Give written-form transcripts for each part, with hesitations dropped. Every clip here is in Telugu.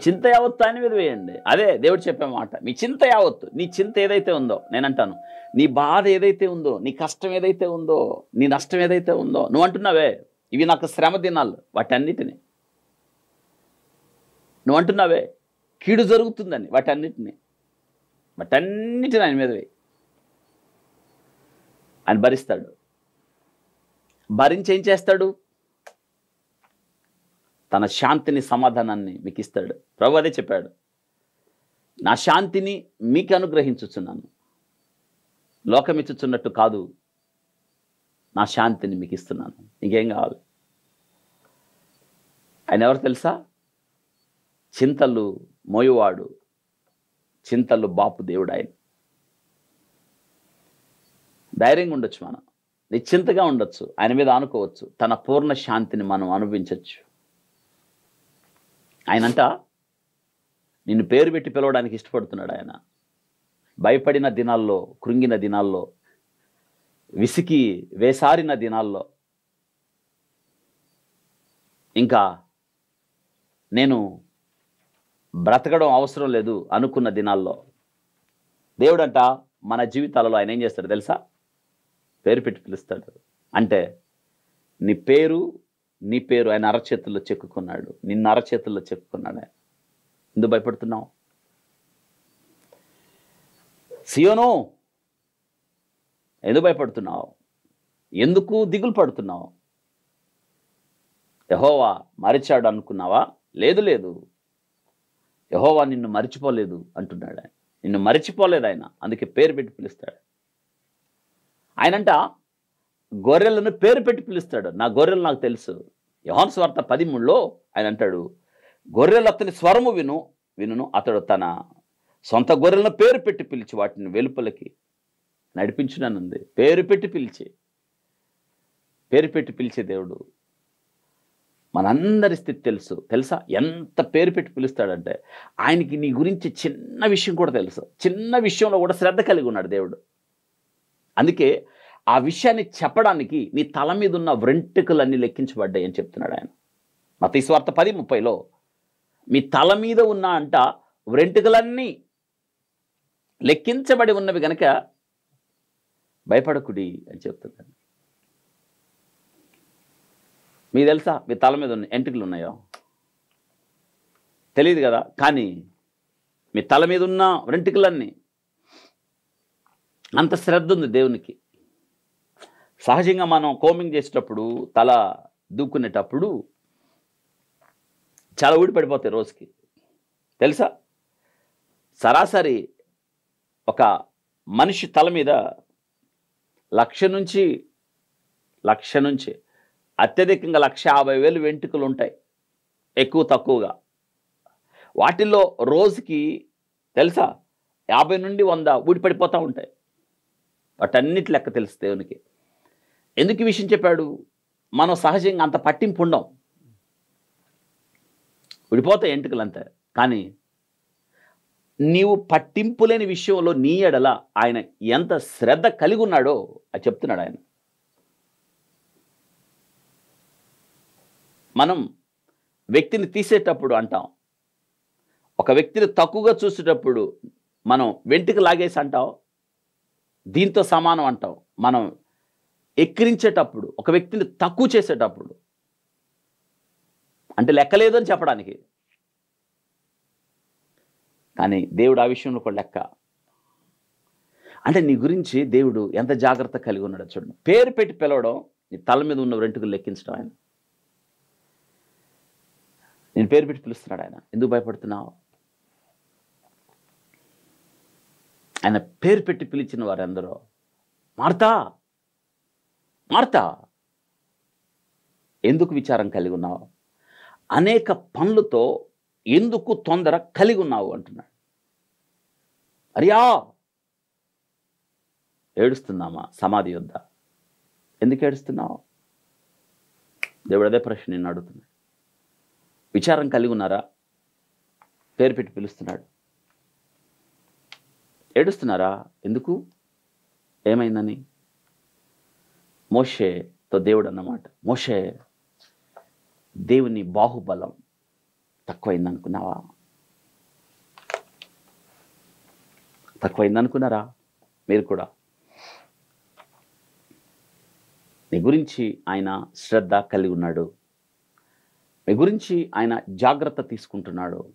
చింత యావత్తు ఆయన మీద వేయండి. అదే దేవుడు చెప్పే మాట. మీ చింత యావత్తు, నీ చింత ఏదైతే ఉందో, నేనంటాను నీ బాధ ఏదైతే ఉందో, నీ కష్టం ఏదైతే ఉందో, నీ నష్టం ఏదైతే ఉందో, నువ్వు అంటున్నావే ఇవి నాకు శ్రమ దినాలు, వాటన్నిటిని నువ్వు అంటున్నావే కీడు జరుగుతుందని, వాటన్నిటిని ఆయన మీద వేయి. ఆయన భరిస్తాడు. భరించి ఏం చేస్తాడు? తన శాంతిని, సమాధానాన్ని మీకు ఇస్తాడు. ప్రభు అదే చెప్పాడు, నా శాంతిని మీకు అనుగ్రహించుచున్నాను, లోకమిచ్చుచున్నట్టు కాదు, నా శాంతిని మీకు ఇస్తున్నాను. ఇంకేం కావాలి? ఆయన ఎవరు తెలుసా? చింతలు మోయువాడు, చింతలు బాపు దేవుడు. ఆయన ధైర్యంగా ఉండొచ్చు, మనం నిశ్చింతగా ఉండొచ్చు, ఆయన మీద ఆనుకోవచ్చు. తన పూర్ణ శాంతిని మనం అనుభవించవచ్చు. ఆయనంట నిన్ను పేరు పెట్టి పిలవడానికి ఇష్టపడుతున్నాడు. ఆయన భయపడిన దినాల్లో, కృంగిన దినాల్లో, విసికి వేసారిన దినాల్లో, ఇంకా నేను బ్రతకడం అవసరం లేదు అనుకున్న దినాల్లో దేవుడంట మన జీవితాలలో ఆయన ఏం చేస్తాడు తెలుసా? పేరు పెట్టి పిలుస్తాడు. అంటే నీ పేరు ఆయన అరచేతుల్లో చెక్కుకున్నాడు, నిన్ను అరచేతుల్లో చెక్కుకున్నాడు. ఆయన ఎందుకు భయపడుతున్నావు? సియోను ఎందుకు భయపడుతున్నావు? ఎందుకు దిగులు పడుతున్నావు? యెహోవా మరిచాడు అనుకున్నావా? లేదు, యెహోవా నిన్ను మరిచిపోలేదు అంటున్నాడు. ఆయన నిన్ను మరిచిపోలేదు. ఆయన అందుకే పేరు పెట్టి పిలుస్తాడు. ఆయనంట గొర్రెలను పేరు పెట్టి పిలుస్తాడు. నా గొర్రెలు నాకు తెలుసు. యోహాను సువార్త 13లో ఆయన అంటాడు, గొర్రెలు అతని స్వరము వినును, అతడు తన సొంత గొర్రెలను పేరు పెట్టి పిలిచి వాటిని వెలుపలకి నడిపించుననుంది. పేరు పెట్టి పిలిచే దేవుడు. మనందరి స్థితి తెలుసా? ఎంత పేరు పెట్టి పిలుస్తాడంటే ఆయనకి నీ గురించి చిన్న విషయం కూడా తెలుసు. చిన్న విషయంలో కూడా శ్రద్ధ కలిగి ఉన్నాడు దేవుడు. అందుకే ఆ విషయాన్ని చెప్పడానికి నీ తల మీద ఉన్న వెంట్రుకలన్నీ లెక్కించబడ్డాయి అని చెప్తున్నాడు ఆయన. మత్తయి సువార్త 10:30లో మీ తల మీద ఉన్న అంట వెంట్రుకలన్నీ లెక్కించబడి ఉన్నవి గనక భయపడకుడి అని చెప్తున్నాడు. మీకు తెలుసా మీ తల మీద ఉన్న ఎంట్రుకలు ఉన్నాయో? తెలియదు కదా. కానీ మీ తల మీద ఉన్న వెంట్రుకలన్నీ అంత శ్రద్ధ ఉంది దేవునికి. సహజంగా మనం కోమింగ్ చేసేటప్పుడు, తల దూక్కునేటప్పుడు చాలా ఊడిపడిపోతాయి రోజుకి, తెలుసా? సరాసరి ఒక మనిషి తల మీద 1,00,000 నుంచి అత్యధికంగా 1,50,000 వెంట్రుకలు ఉంటాయి, ఎక్కువ తక్కువగా. వాటిల్లో రోజుకి తెలుసా 50 నుండి 100 ఊడిపడిపోతూ ఉంటాయి. వాటన్నిటి లెక్క తెలుసు దేవునికి. ఎందుకు ఈ విషయం చెప్పాడు? మనం సహజంగా అంత పట్టింపు ఉండం, ఊడిపోతాయి ఎంట్రుకలు అంతే. కానీ నీవు పట్టింపు లేని విషయంలో నీ ఎడల ఆయన ఎంత శ్రద్ధ కలిగి ఉన్నాడో అది చెప్తున్నాడు ఆయన. మనం వ్యక్తిని తీసేటప్పుడు అంటాం, ఒక వ్యక్తిని తక్కువగా చూసేటప్పుడు మనం వెంట్రుక లాగేసి అంటాం, దీంతో సమానం అంటాం. మనం ఎక్కిరించేటప్పుడు, ఒక వ్యక్తిని తక్కువ చేసేటప్పుడు అంటే లెక్కలేదు అని చెప్పడానికి. కానీ దేవుడు ఆ విషయంలో కూడా లెక్క. అంటే నీ గురించి దేవుడు ఎంత జాగ్రత్త కలిగి ఉన్నాడో చూడండి. పేరు పెట్టి పిలవడం, నీ తల మీద ఉన్న వెంట్రుకలు లెక్కించడం. ఆయన నేను పేరు పెట్టి పిలుస్తున్నాడు. ఆయన ఎందుకు భయపడుతున్నావు? ఆయన పేరు పెట్టి పిలిచిన వారందరూ మార్తా ఎందుకు విచారం కలిగి ఉన్నావు? అనేక పనులతో ఎందుకు తొందర కలిగి ఉన్నావు అంటున్నాడు. అరియా ఏడుస్తున్నామా సమాధి యొద్ద? ఎందుకు ఏడుస్తున్నావు? దేవుడు అదే ప్రశ్న నిన్ను అడుగుతున్నాడు. విచారం కలిగి ఉన్నారా? పేరు పెట్టి పిలుస్తున్నాడు. ఏడుస్తున్నారా? ఎందుకు? ఏమైందని? మోషేతో దేవుడు అన్నమాట, మోషే దేవుని బాహుబలం తక్కువైంది అనుకున్నావా? తక్కువైంది అనుకున్నారా మీరు కూడా? మీ గురించి ఆయన శ్రద్ధ కలిగి ఉన్నాడు. మీ గురించి ఆయన జాగ్రత్త తీసుకుంటున్నాడు.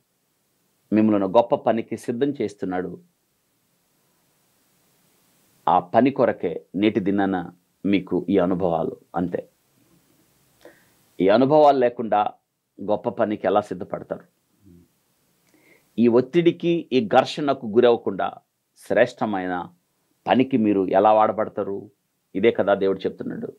మిమ్మల్ని గొప్ప పనికి సిద్ధం చేస్తున్నాడు. ఆ పని కొరకే నేటి దినాన మీకు ఈ అనుభవాలు. అంతే. ఈ అనుభవాలు లేకుండా గొప్ప పనికి ఎలా సిద్ధపడతారు? ఈ ఒత్తిడికి, ఈ ఘర్షణకు గురవ్వకుండా శ్రేష్టమైన పనికి మీరు ఎలా వాడబడతారు? ఇదే కదా దేవుడు చెప్తున్నాడు.